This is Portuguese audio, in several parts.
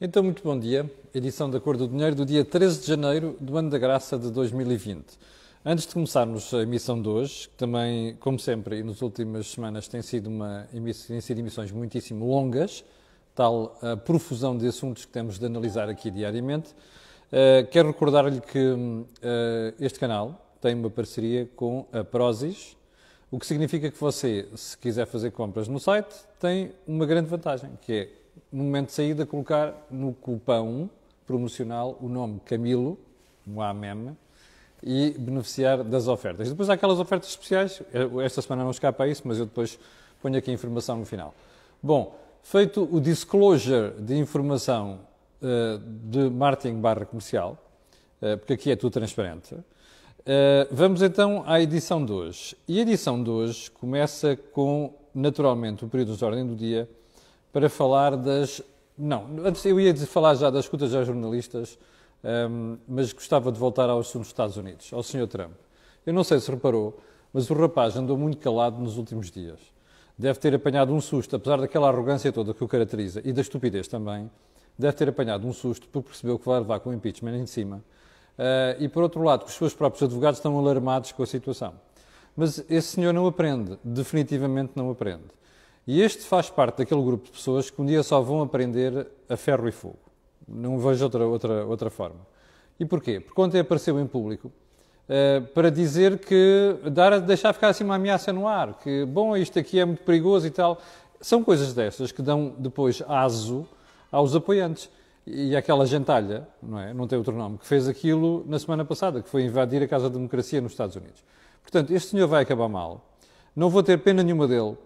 Então, muito bom dia. Edição da Cor do Dinheiro do dia 13 de janeiro do ano da graça de 2020. Antes de começarmos a emissão de hoje, que também, como sempre, e nas últimas semanas têm sido emissões muitíssimo longas, tal a profusão de assuntos que temos de analisar aqui diariamente, quero recordar-lhe que este canal tem uma parceria com a Prozis, o que significa que você, se quiser fazer compras no site, tem uma grande vantagem, que é, no momento de saída, colocar no cupão promocional o nome Camilo, um AMEM, e beneficiar das ofertas. Depois há aquelas ofertas especiais, esta semana não escapa a isso, mas eu depois ponho aqui a informação no final. Bom, feito o disclosure de informação de marketing /comercial, porque aqui é tudo transparente, vamos então à edição de hoje. E a edição de hoje começa com, naturalmente, o período de ordem do dia, para falar das... Não, antes eu ia falar já das escutas aos jornalistas, mas gostava de voltar ao assunto dos Estados Unidos, ao Sr. Trump. Eu não sei se reparou, mas o rapaz andou muito calado nos últimos dias. Deve ter apanhado um susto, apesar daquela arrogância toda que o caracteriza, e da estupidez também, deve ter apanhado um susto porque percebeu que vai levar com o impeachment em cima. E, por outro lado, que os seus próprios advogados estão alarmados com a situação. Mas esse senhor não aprende, definitivamente não aprende. E este faz parte daquele grupo de pessoas que um dia só vão aprender a ferro e fogo. Não vejo outra forma. E porquê? Porque ontem apareceu em público para dizer que, deixar ficar assim uma ameaça no ar, que, bom, isto aqui é muito perigoso e tal. São coisas dessas que dão depois aso aos apoiantes. E aquela gentalha, não é? Não tem outro nome, que fez aquilo na semana passada, que foi invadir a Casa da Democracia nos Estados Unidos. Portanto, este senhor vai acabar mal. Não vou ter pena nenhuma dele.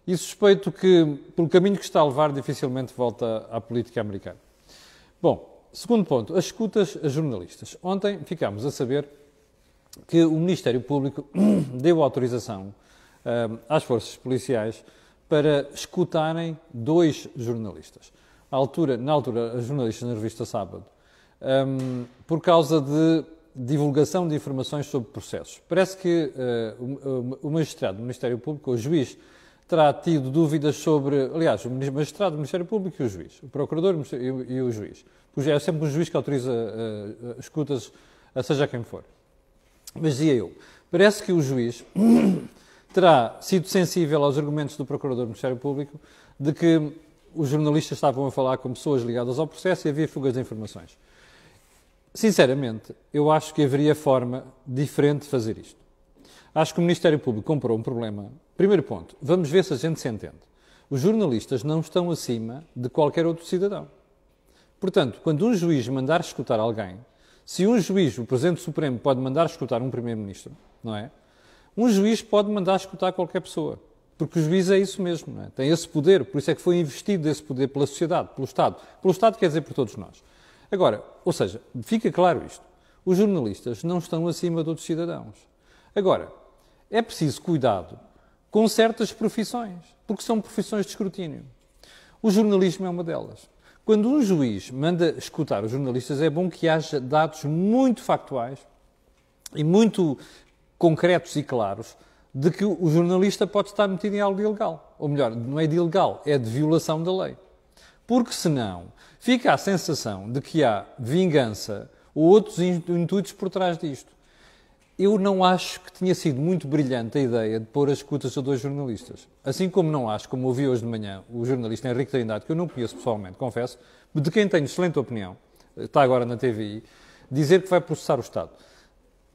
E suspeito que, pelo caminho que está a levar, dificilmente volta à política americana. Bom, segundo ponto, as escutas a jornalistas. Ontem ficámos a saber que o Ministério Público deu autorização às forças policiais para escutarem 2 jornalistas. Na altura, as jornalistas na revista Sábado, por causa de divulgação de informações sobre processos. Parece que o magistrado do Ministério Público, o juiz, terá tido dúvidas sobre... Aliás, o magistrado do Ministério Público e o juiz, o procurador e o juiz. Pois é sempre o juiz que autoriza escutas a seja quem for. Mas dizia eu, parece que o juiz terá sido sensível aos argumentos do procurador do Ministério Público de que os jornalistas estavam a falar com pessoas ligadas ao processo e havia fugas de informações. Sinceramente, eu acho que haveria forma diferente de fazer isto. Acho que o Ministério Público comprou um problema. Primeiro ponto, vamos ver se a gente se entende. Os jornalistas não estão acima de qualquer outro cidadão. Portanto, quando um juiz mandar escutar alguém, se um juiz, o Presidente Supremo, pode mandar escutar um Primeiro-Ministro, não é? Um juiz pode mandar escutar qualquer pessoa. Porque o juiz é isso mesmo, não é? Tem esse poder, por isso é que foi investido esse poder pela sociedade, pelo Estado. Pelo Estado quer dizer por todos nós. Agora, ou seja, fica claro isto. Os jornalistas não estão acima de outros cidadãos. Agora, é preciso cuidado com certas profissões, porque são profissões de escrutínio. O jornalismo é uma delas. Quando um juiz manda escutar os jornalistas, é bom que haja dados muito factuais e muito concretos e claros de que o jornalista pode estar metido em algo de ilegal. Ou melhor, não é de ilegal, é de violação da lei. Porque senão fica a sensação de que há vingança ou outros intuitos por trás disto. Eu não acho que tinha sido muito brilhante a ideia de pôr as escutas a 2 jornalistas. Assim como não acho, como ouvi hoje de manhã, o jornalista Henrique Trindade, que eu não conheço pessoalmente, confesso, de quem tenho excelente opinião, está agora na TVI, dizer que vai processar o Estado.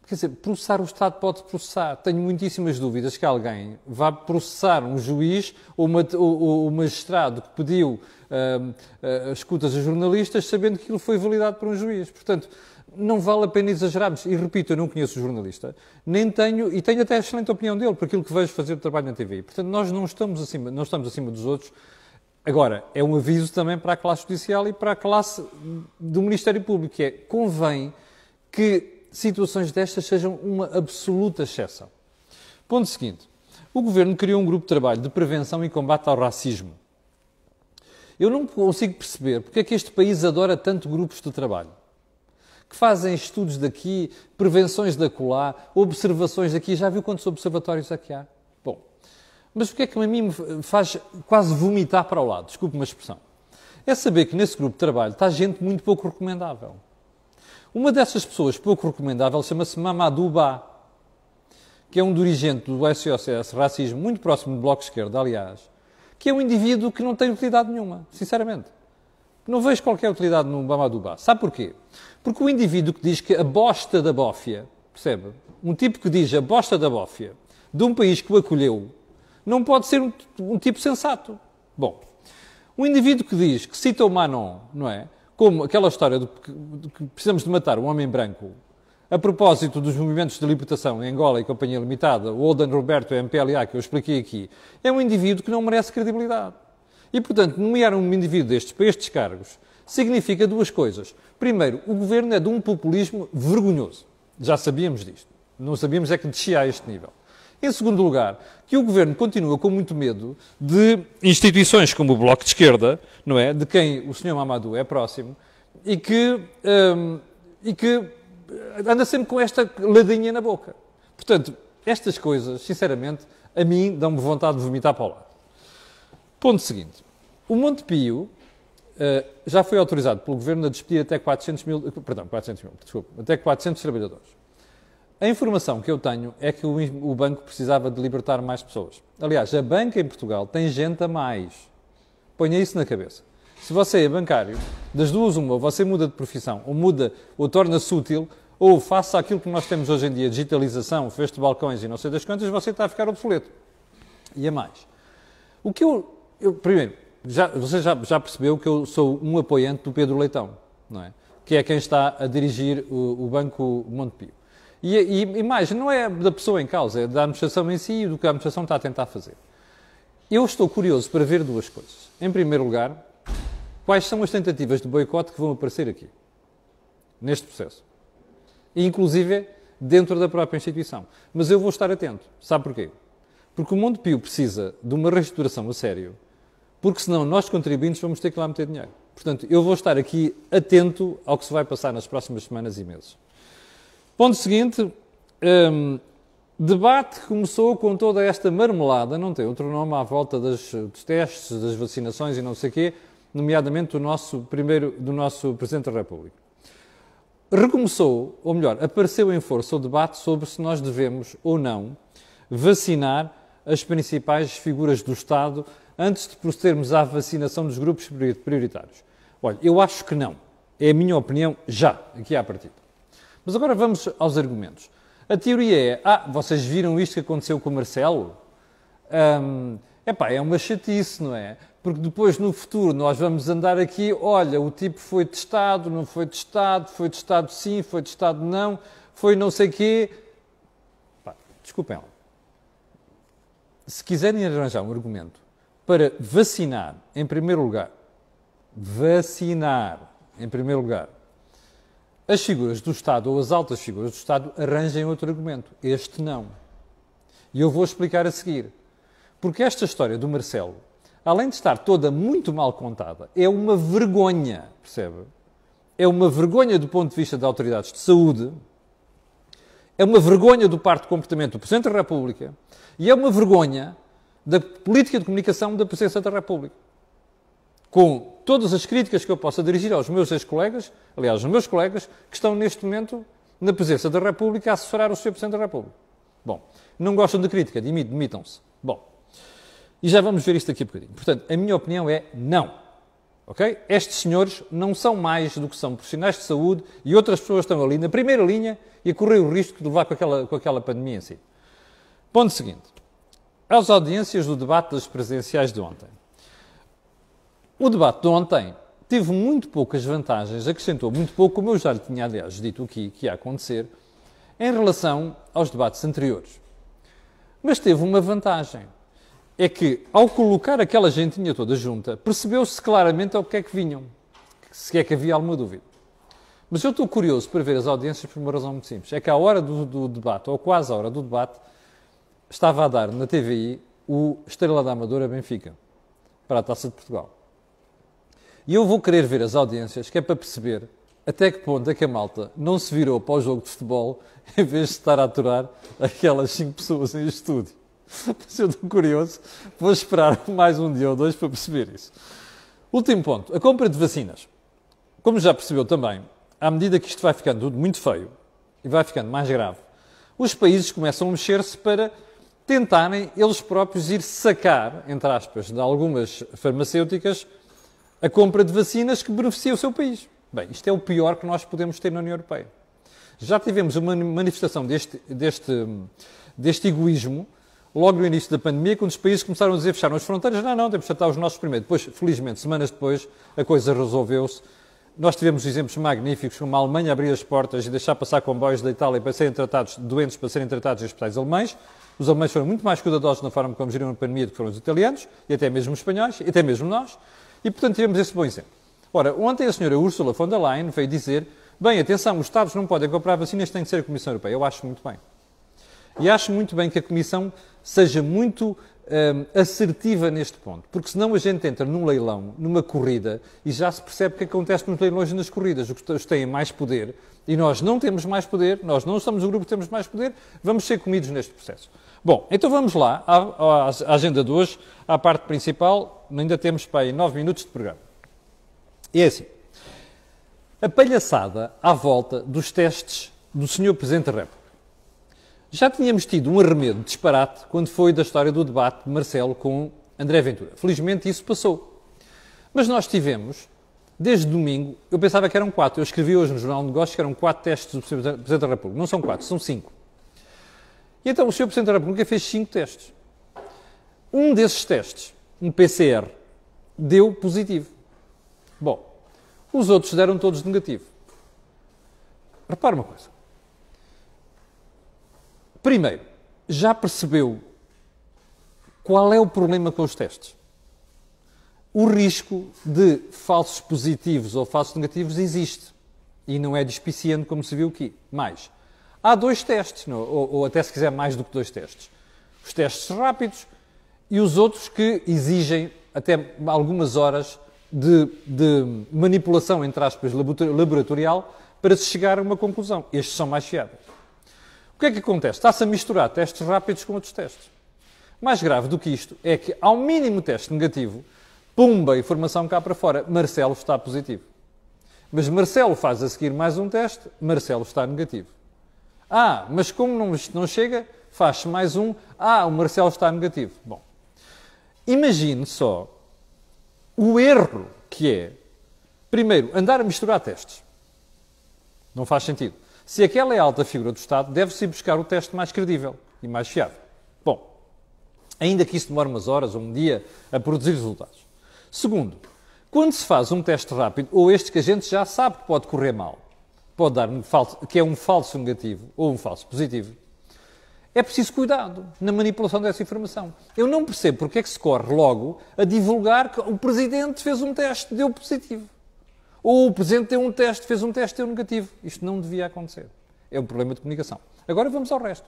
Quer dizer, processar o Estado pode processar. Tenho muitíssimas dúvidas que alguém vá processar um juiz ou o magistrado que pediu escutas a jornalistas sabendo que aquilo foi validado por um juiz. Portanto, não vale a pena exagerarmos. E repito, eu não conheço o jornalista, nem tenho, e tenho até a excelente opinião dele, por aquilo que vejo fazer o trabalho na TV. Portanto, nós não estamos acima dos outros. Agora, é um aviso também para a classe judicial e para a classe do Ministério Público, que é, convém que situações destas sejam uma absoluta exceção. Ponto seguinte. O Governo criou um grupo de trabalho de prevenção e combate ao racismo. Eu não consigo perceber porque é que este país adora tanto grupos de trabalho. Que fazem estudos daqui, prevenções da acolá, observações daqui. Já viu quantos observatórios aqui há? Bom, mas porque é que a mim me faz quase vomitar para o lado? Desculpe uma expressão. é saber que nesse grupo de trabalho está gente muito pouco recomendável. Uma dessas pessoas pouco recomendável chama-se Mamadou Ba, que é um dirigente do SOS Racismo, muito próximo do Bloco de Esquerda, aliás, que é um indivíduo que não tem utilidade nenhuma, sinceramente. Não vejo qualquer utilidade no Mamadou Ba. Sabe porquê? Porque o indivíduo que diz que a bosta da bófia, percebe? Um tipo que diz a bosta da bófia de um país que o acolheu, não pode ser um tipo sensato. Bom, um indivíduo que diz, que cita o Manon, não é? Como aquela história de que precisamos de matar um homem branco, a propósito dos movimentos de libertação em Angola e Companhia Limitada, o Olden Roberto, o MPLA, que eu expliquei aqui, é um indivíduo que não merece credibilidade. E, portanto, nomear um indivíduo destes para estes cargos significa duas coisas. Primeiro, o governo é de um populismo vergonhoso. Já sabíamos disto. Não sabíamos é que descia a este nível. Em segundo lugar, que o governo continua com muito medo de instituições como o Bloco de Esquerda, não é? De quem o Sr. Mamadou é próximo, e que anda sempre com esta ladinha na boca. Portanto, estas coisas, sinceramente, a mim dão-me vontade de vomitar para o lado. Ponto seguinte. O Monte Pio já foi autorizado pelo governo a despedir até 400 trabalhadores. A informação que eu tenho é que o banco precisava de libertar mais pessoas. Aliás, a banca em Portugal tem gente a mais. Ponha isso na cabeça. Se você é bancário, das duas uma, ou você muda de profissão, ou torna-se útil, ou faça aquilo que nós temos hoje em dia, digitalização, fecho de balcões e não sei das quantas, você está a ficar obsoleto. E a mais. O que primeiro, você já percebeu que eu sou um apoiante do Pedro Leitão, não é? Que é quem está a dirigir o Banco Monte Pio. E mais, não é da pessoa em causa, é da administração em si e do que a administração está a tentar fazer. Eu estou curioso para ver duas coisas. Em primeiro lugar, quais são as tentativas de boicote que vão aparecer aqui, neste processo. E, inclusive, dentro da própria instituição. Mas eu vou estar atento. Sabe porquê? Porque o Monte Pio precisa de uma reestruturação a sério, porque senão nós, contribuintes, vamos ter que lá meter dinheiro. Portanto, eu vou estar aqui atento ao que se vai passar nas próximas semanas e meses. Ponto seguinte, debate que começou com toda esta marmelada, não tem outro nome, à volta dos testes, das vacinações e não sei o quê, nomeadamente do nosso Presidente da República. Recomeçou, ou melhor, apareceu em força o debate sobre se nós devemos ou não vacinar as principais figuras do Estado antes de procedermos à vacinação dos grupos prioritários. Olha, eu acho que não. É a minha opinião já, aqui à partida. Mas agora vamos aos argumentos. A teoria é, vocês viram isto que aconteceu com o Marcelo? É uma chatice, não é? Porque depois, no futuro, nós vamos andar aqui, olha, o tipo foi testado, não foi testado sim, foi testado não, foi não sei quê. Desculpem lá. Se quiserem arranjar um argumento para vacinar, em primeiro lugar, as figuras do Estado, ou as altas figuras do Estado, arranjem outro argumento. Este não. E eu vou explicar a seguir. Porque esta história do Marcelo, além de estar toda muito mal contada, é uma vergonha, percebe? É uma vergonha do ponto de vista das autoridades de saúde, é uma vergonha do parte de comportamento do Presidente da República e é uma vergonha da política de comunicação da Presidência da República. Com todas as críticas que eu possa dirigir aos meus ex-colegas, aliás, aos meus colegas que estão neste momento na Presidência da República a assessorar o Sr. Presidente da República. Bom, não gostam de crítica, demitam-se. Bom, e já vamos ver isto daqui a bocadinho. Portanto, a minha opinião é não. Ok? Estes senhores não são mais do que são profissionais de saúde e outras pessoas estão ali na primeira linha e a correr o risco de levar com aquela pandemia em si. Ponto seguinte. Às audiências do debate das presidenciais de ontem. O debate de ontem teve muito poucas vantagens, acrescentou muito pouco, como eu já lhe tinha, aliás, dito aqui que ia acontecer, em relação aos debates anteriores. Mas teve uma vantagem. É que, ao colocar aquela gentinha toda junta, percebeu-se claramente ao que é que vinham. Se é que havia alguma dúvida. Mas eu estou curioso para ver as audiências por uma razão muito simples. É que à hora do debate, ou quase à hora do debate, estava a dar na TVI o Estrela da Amadora Benfica, para a Taça de Portugal. E eu vou querer ver as audiências, que é para perceber até que ponto é que a malta não se virou para o jogo de futebol em vez de estar a aturar aquelas 5 pessoas em estúdio. Mas eu estou curioso, vou esperar mais um dia ou dois para perceber isso. Último ponto, a compra de vacinas. Como já percebeu também, à medida que isto vai ficando tudo muito feio e vai ficando mais grave, os países começam a mexer-se para tentarem eles próprios ir sacar, entre aspas, de algumas farmacêuticas, a compra de vacinas que beneficia o seu país. Bem, isto é o pior que nós podemos ter na União Europeia. Já tivemos uma manifestação deste egoísmo logo no início da pandemia, quando os países começaram a dizer fecharam as fronteiras. Não, temos que tratar os nossos primeiro. Depois, felizmente, semanas depois, a coisa resolveu-se. Nós tivemos exemplos magníficos, como a Alemanha abrir as portas e deixar passar comboios da Itália para serem tratados, doentes para serem tratados em hospitais alemães. Os alemães foram muito mais cuidadosos na forma como geriram a pandemia do que foram os italianos, e até mesmo os espanhóis, e até mesmo nós. E, portanto, tivemos esse bom exemplo. Ora, ontem a senhora Ursula von der Leyen veio dizer, bem, atenção, os Estados não podem comprar vacinas, tem que ser a Comissão Europeia. Eu acho muito bem. E acho muito bem que a Comissão seja muito assertiva neste ponto, porque senão a gente entra num leilão, numa corrida, e já se percebe o que acontece nos leilões e nas corridas. Os que têm mais poder, e nós não temos mais poder, nós não estamos no grupo que temos mais poder, vamos ser comidos neste processo. Bom, então vamos lá à agenda de hoje, à parte principal, ainda temos para aí 9 minutos de programa. E é assim, a palhaçada à volta dos testes do Sr. Presidente da República. Já tínhamos tido um arremedo de disparate quando foi da história do debate de Marcelo com André Ventura. Felizmente isso passou. Mas nós tivemos, desde domingo, eu pensava que eram 4. Eu escrevi hoje no Jornal de Negócios que eram 4 testes do Presidente da República. Não são 4, são 5. E então o Sr. Presidente da República fez 5 testes. Um desses testes, um PCR, deu positivo. Bom, os outros deram todos negativo. Repara uma coisa. Primeiro, já percebeu qual é o problema com os testes? O risco de falsos positivos ou falsos negativos existe. E não é despiciante como se viu aqui. Mais, há 2 testes, ou até se quiser mais do que 2 testes. Os testes rápidos e os outros que exigem até algumas horas de manipulação, entre aspas, laboratorial para se chegar a uma conclusão. Estes são mais fiáveis. O que é que acontece? Está-se a misturar testes rápidos com outros testes. Mais grave do que isto é que, ao mínimo teste negativo, pumba, informação cá para fora, Marcelo está positivo. Mas Marcelo faz a seguir mais um teste, Marcelo está negativo. Mas como não chega, faz-se mais um, o Marcelo está negativo. Bom, imagine só o erro que é, primeiro, andar a misturar testes. Não faz sentido. Se aquela é a alta figura do Estado, deve-se ir buscar o teste mais credível e mais fiável. Bom, ainda que isso demore umas horas ou um dia a produzir resultados. Segundo, quando se faz um teste rápido, ou este que a gente já sabe que pode correr mal, pode dar que é um falso negativo ou um falso positivo, é preciso cuidado na manipulação dessa informação. Eu não percebo porque é que se corre logo a divulgar que o Presidente fez um teste e deu positivo. Ou o Presidente deu um teste, fez um teste e deu negativo. Isto não devia acontecer. É um problema de comunicação. Agora vamos ao resto.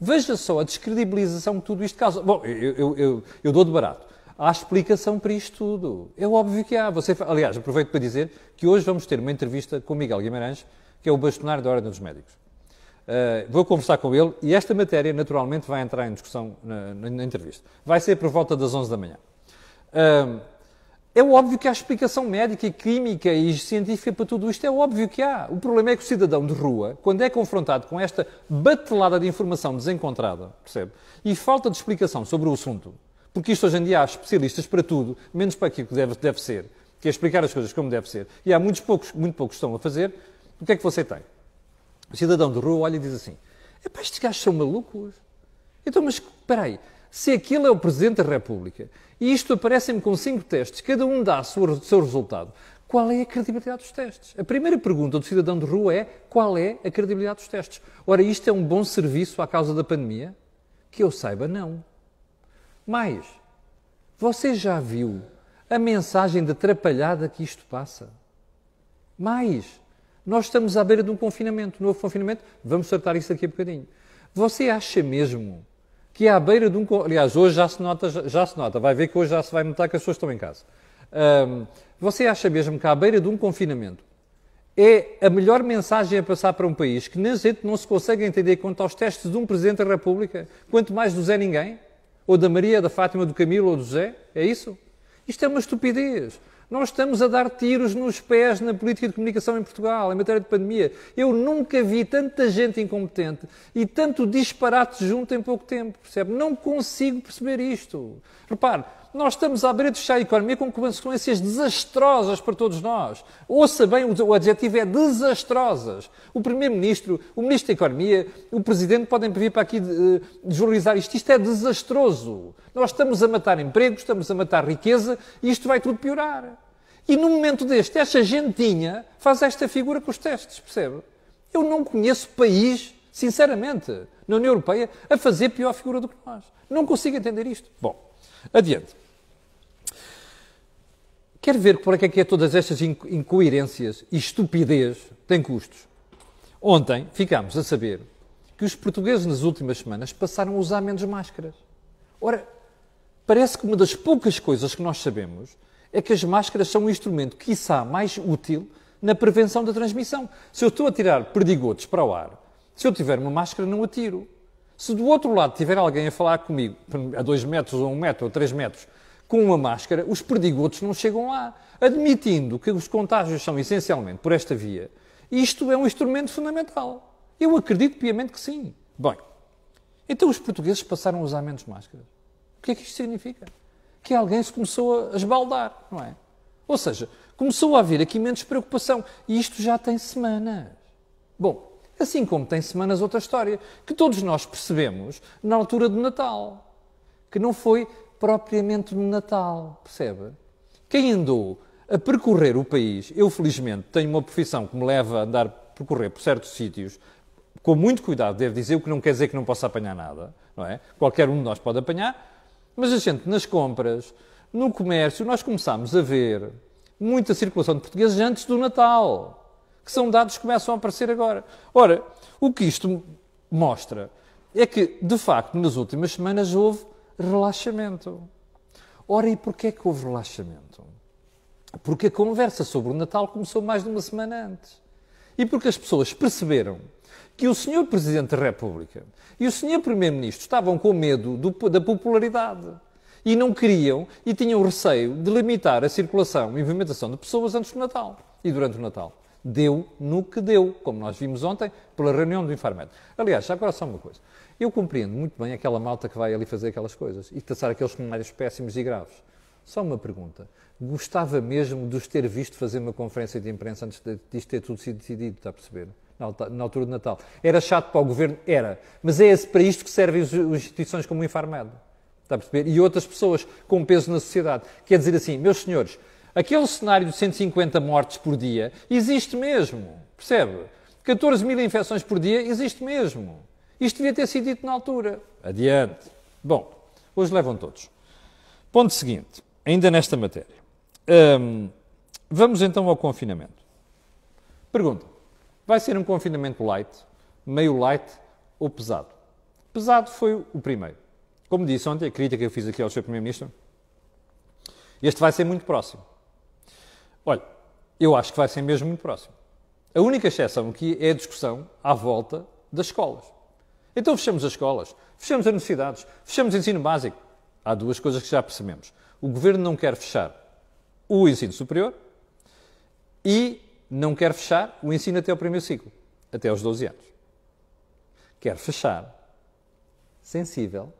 Veja só a descredibilização que tudo isto causa. Bom, eu dou de barato. Há explicação para isto tudo. É óbvio que há. Aliás, aproveito para dizer que hoje vamos ter uma entrevista com o Miguel Guimarães, que é o bastonário da Ordem dos Médicos. Vou conversar com ele e esta matéria, naturalmente, vai entrar em discussão na entrevista. Vai ser por volta das 11 da manhã. É óbvio que há explicação médica e química e científica para tudo isto, é óbvio que há. O problema é que o cidadão de rua, quando é confrontado com esta batelada de informação desencontrada, percebe? E falta de explicação sobre o assunto, porque isto hoje em dia há especialistas para tudo, menos para aquilo que deve ser, que é explicar as coisas como deve ser, e há muito poucos que estão a fazer, o que é que você tem? O cidadão de rua olha e diz assim, estes gajos são malucos. Então, mas espera aí, se aquele é o Presidente da República e isto aparece-me com 5 testes, cada um dá o seu resultado, qual é a credibilidade dos testes? A primeira pergunta do cidadão de rua é qual é a credibilidade dos testes? Ora, isto é um bom serviço à causa da pandemia? Que eu saiba, não. Mais, você já viu a mensagem de atrapalhada que isto passa? Mais, nós estamos à beira de um confinamento, novo confinamento, vamos tratar isso daqui a bocadinho. Você acha mesmo que à beira de um... Aliás, hoje já se nota, vai ver que hoje já se vai notar que as pessoas estão em casa. Você acha mesmo que à beira de um confinamento é a melhor mensagem a passar para um país que nem gente não se consegue entender quanto aos testes de um Presidente da República, quanto mais do Zé Ninguém, ou da Maria, da Fátima, do Camilo ou do José? É isso? Isto é uma estupidez. Nós estamos a dar tiros nos pés na política de comunicação em Portugal, em matéria de pandemia. Eu nunca vi tanta gente incompetente e tanto disparate junto em pouco tempo, percebe? Não consigo perceber isto. Repare, nós estamos a abrir de fechar a economia com consequências desastrosas para todos nós. Ouça bem, o adjetivo é desastrosas. O Primeiro-Ministro, o Ministro da Economia, o Presidente podem vir para aqui desvalorizar isto. Isto é desastroso. Nós estamos a matar empregos, estamos a matar riqueza e isto vai tudo piorar. E num momento deste, esta gentinha faz esta figura com os testes, percebe? Eu não conheço país, sinceramente, na União Europeia, a fazer pior figura do que nós. Não consigo entender isto. Bom, adiante. Quer ver para que é todas estas incoerências e estupidez têm custos? Ontem ficámos a saber que os portugueses nas últimas semanas passaram a usar menos máscaras. Ora, parece que uma das poucas coisas que nós sabemos é que as máscaras são um instrumento, quiçá, mais útil na prevenção da transmissão. Se eu estou a tirar perdigotos para o ar, se eu tiver uma máscara, não atiro. Se do outro lado tiver alguém a falar comigo, a 2 metros, ou 1 metro, ou 3 metros, com uma máscara, os perdigotos não chegam lá. Admitindo que os contágios são essencialmente por esta via, isto é um instrumento fundamental. Eu acredito piamente que sim. Bem, então os portugueses passaram a usar menos máscaras. O que é que isto significa? Que alguém se começou a esbaldar, não é? Ou seja, começou a haver aqui menos preocupação. E isto já tem semanas. Bom, assim como tem semanas outra história, que todos nós percebemos na altura do Natal. Que não foi propriamente no Natal, percebe? Quem andou a percorrer o país, eu felizmente tenho uma profissão que me leva a andar a percorrer por certos sítios, com muito cuidado, devo dizer, o que não quer dizer que não possa apanhar nada, não é? Qualquer um de nós pode apanhar, mas a gente nas compras, no comércio, nós começámos a ver muita circulação de portugueses antes do Natal, que são dados que começam a aparecer agora. Ora, o que isto mostra é que, de facto, nas últimas semanas houve relaxamento. Ora, e porquê é que houve relaxamento? Porque a conversa sobre o Natal começou mais de uma semana antes. E porque as pessoas perceberam que o Sr. Presidente da República e o Sr. Primeiro-Ministro estavam com medo da popularidade e não queriam e tinham receio de limitar a circulação e movimentação de pessoas antes do Natal e durante o Natal. Deu no que deu, como nós vimos ontem, pela reunião do Infarmed. Aliás, já agora só uma coisa. Eu compreendo muito bem aquela malta que vai ali fazer aquelas coisas e traçar aqueles cenários péssimos e graves. Só uma pergunta. Gostava mesmo de os ter visto fazer uma conferência de imprensa antes disto ter tudo sido decidido, está a perceber? Na altura de Natal. Era chato para o Governo? Era. Mas é para isto que servem as instituições como o Infarmed. Está a perceber? E outras pessoas com peso na sociedade. Quer dizer assim, meus senhores, aquele cenário de 150 mortes por dia existe mesmo. Percebe? 14 mil infecções por dia existe mesmo. Isto devia ter sido dito na altura. Adiante. Bom, hoje levam todos. Ponto seguinte, ainda nesta matéria. Vamos então ao confinamento. Pergunta. Vai ser um confinamento light, meio light ou pesado? Pesado foi o primeiro. Como disse ontem, a crítica que eu fiz aqui ao Sr. Primeiro-Ministro, este vai ser muito próximo. Olha, eu acho que vai ser mesmo muito próximo. A única exceção aqui é a discussão à volta das escolas. Então fechamos as escolas, fechamos as universidades, fechamos o ensino básico. Há duas coisas que já percebemos. O Governo não quer fechar o ensino superior e não quer fechar o ensino até ao primeiro ciclo, até aos 12 anos. Quer fechar, sensível.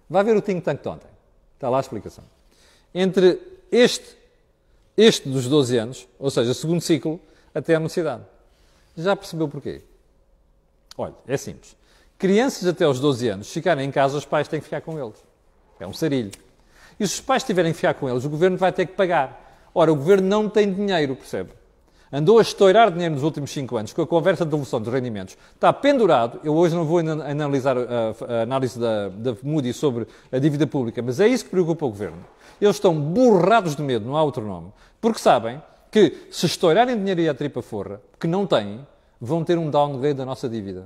Vai ver o think tank de ontem. Está lá a explicação. Entre este dos 12 anos, ou seja, segundo ciclo, até a universidade. Já percebeu porquê? Olha, é simples. Crianças até aos 12 anos, se ficarem em casa, os pais têm que ficar com eles. É um sarilho. E se os pais tiverem que ficar com eles, o Governo vai ter que pagar. Ora, o Governo não tem dinheiro, percebe? Andou a estourar dinheiro nos últimos 5 anos com a conversa de devolução dos rendimentos. Está pendurado. Eu hoje não vou analisar a análise da Moody sobre a dívida pública, mas é isso que preocupa o Governo. Eles estão borrados de medo, não há outro nome, porque sabem que se estourarem dinheiro e a tripa forra, que não têm, vão ter um downgrade da nossa dívida,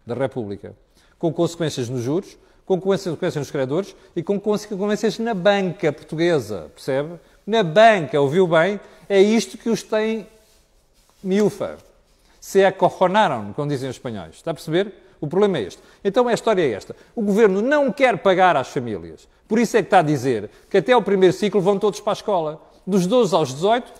da República, com consequências nos juros, com consequências nos credores e com consequências na banca portuguesa, percebe? Na banca, ouviu bem? É isto que os tem miúfa. Se acorronaram, como dizem os espanhóis. Está a perceber? O problema é este. Então a história é esta. O Governo não quer pagar às famílias. Por isso é que está a dizer que até ao primeiro ciclo vão todos para a escola. Dos 12 aos 18,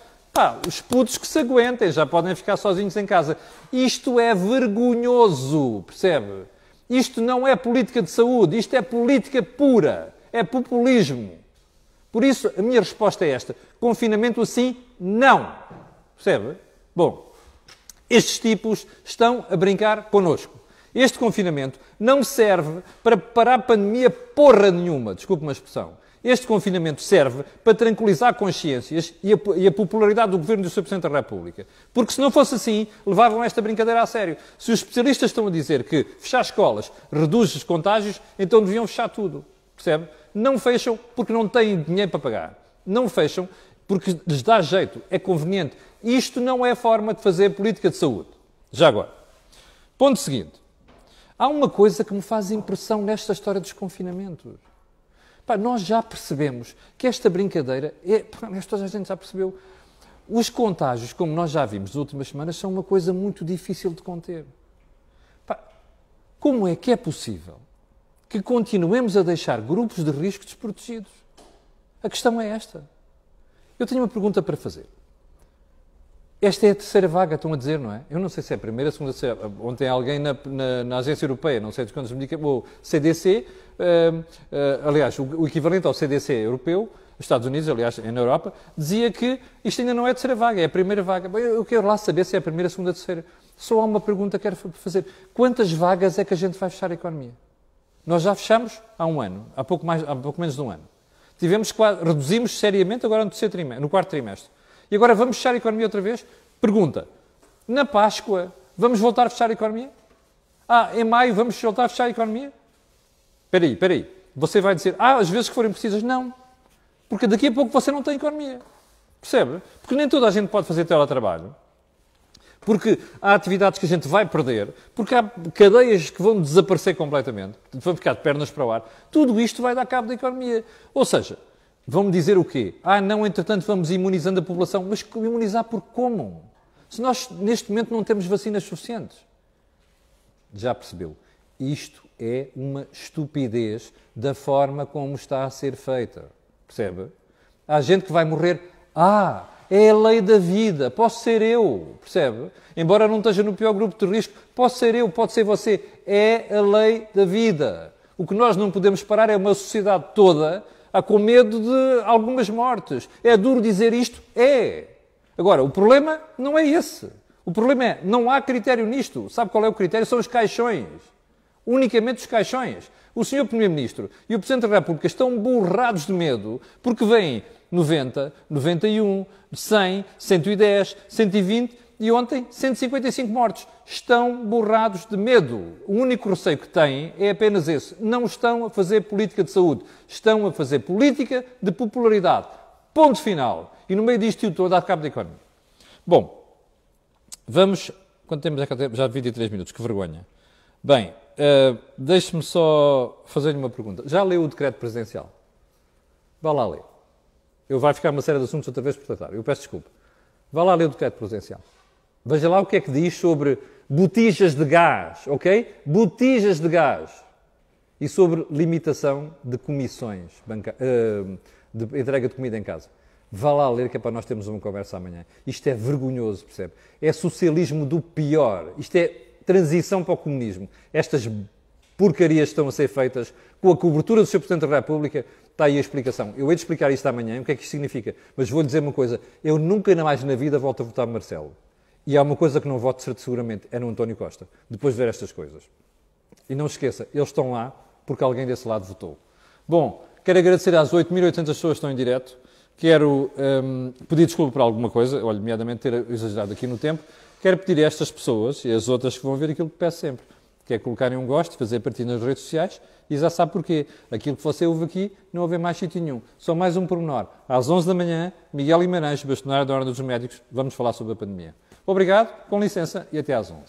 os putos que se aguentem, já podem ficar sozinhos em casa. Isto é vergonhoso, percebe? Isto não é política de saúde, isto é política pura, é populismo. Por isso, a minha resposta é esta. Confinamento assim, não. Percebe? Bom, estes tipos estão a brincar connosco. Este confinamento não serve para parar a pandemia porra nenhuma, desculpe uma expressão. Este confinamento serve para tranquilizar consciências e a popularidade do Governo e do Sr. Presidente da República. Porque se não fosse assim, levavam esta brincadeira a sério. Se os especialistas estão a dizer que fechar escolas reduz os contágios, então deviam fechar tudo. Percebe? Não fecham porque não têm dinheiro para pagar. Não fecham porque lhes dá jeito, é conveniente. Isto não é forma de fazer política de saúde. Já agora. Ponto seguinte. Há uma coisa que me faz impressão nesta história dos confinamentos. Nós já percebemos que esta brincadeira, toda a gente já percebeu, os contágios, como nós já vimos nas últimas semanas, são uma coisa muito difícil de conter. Como é que é possível que continuemos a deixar grupos de risco desprotegidos? A questão é esta. Eu tenho uma pergunta para fazer. Esta é a terceira vaga, estão a dizer, não é? Eu não sei se é a primeira, a segunda, ontem alguém na Agência Europeia, não sei de quantos medicamentos, o CDC, aliás, o equivalente ao CDC europeu, os Estados Unidos, aliás, na Europa, dizia que isto ainda não é a terceira vaga, é a primeira vaga. Eu quero lá saber se é a primeira, a segunda, a terceira. Só há uma pergunta que quero fazer. Quantas vagas é que a gente vai fechar a economia? Nós já fechamos há um ano, há pouco menos de um ano. Reduzimos seriamente agora no quarto trimestre. E agora vamos fechar a economia outra vez? Pergunta. Na Páscoa, vamos voltar a fechar a economia? Em maio vamos voltar a fechar a economia? Espera aí. Você vai dizer, às vezes que forem precisas. Não. Porque daqui a pouco você não tem economia. Percebe? Porque nem toda a gente pode fazer teletrabalho. Porque há atividades que a gente vai perder. Porque há cadeias que vão desaparecer completamente. Vão ficar de pernas para o ar. Tudo isto vai dar cabo da economia. Ou seja, vão-me dizer o quê? Não, entretanto, vamos imunizando a população. Mas imunizar por como? Se nós, neste momento, não temos vacinas suficientes. Já percebeu? Isto é uma estupidez da forma como está a ser feita. Percebe? Há gente que vai morrer. É a lei da vida. Posso ser eu. Percebe? Embora não esteja no pior grupo de risco, posso ser eu, pode ser você. É a lei da vida. O que nós não podemos parar é uma sociedade toda com medo de algumas mortes. É duro dizer isto? É. Agora, o problema não é esse. O problema é, não há critério nisto. Sabe qual é o critério? São os caixões. Unicamente os caixões. O Sr. Primeiro-Ministro e o Presidente da República estão borrados de medo porque vêm 90, 91, 100, 110, 120 e ontem 155 mortos. Estão borrados de medo. O único receio que têm é apenas esse. Não estão a fazer política de saúde. Estão a fazer política de popularidade. Ponto final. E no meio disto eu estou a dar cabo da economia. Bom, vamos... Quanto tempo já 23 minutos, que vergonha. Bem, deixe-me só fazer-lhe uma pergunta. Já leu o decreto presidencial? Vá lá ler. Vai ficar uma série de assuntos outra vez por tratar. Eu peço desculpa. Vá lá ler o decreto presidencial. Veja lá o que é que diz sobre botijas de gás, ok? Botijas de gás. E sobre limitação de comissões, de entrega de comida em casa. Vá lá ler, que é para nós termos uma conversa amanhã. Isto é vergonhoso, percebe? É socialismo do pior. Isto é transição para o comunismo. Estas porcarias estão a ser feitas com a cobertura do Sr. Presidente da República. Está aí a explicação. Eu hei de explicar isto amanhã, o que é que isto significa. Mas vou-lhe dizer uma coisa. Eu nunca mais na vida volto a votar no Marcelo. E há uma coisa que não voto seguramente, é no António Costa. Depois de ver estas coisas. E não se esqueça, eles estão lá porque alguém desse lado votou. Bom, quero agradecer às 8.800 pessoas que estão em direto. Quero pedir desculpa por alguma coisa, olha, nomeadamente ter exagerado aqui no tempo. Quero pedir a estas pessoas e as outras que vão ver aquilo que peço sempre, que é colocarem um gosto, fazer partilha nas redes sociais e já sabe porquê. Aquilo que você ouve aqui não houve mais sítio nenhum. Só mais um pormenor. Às 11 da manhã, Miguel Guimarães, bastonário da Ordem dos Médicos, vamos falar sobre a pandemia. Obrigado, com licença e até às 11.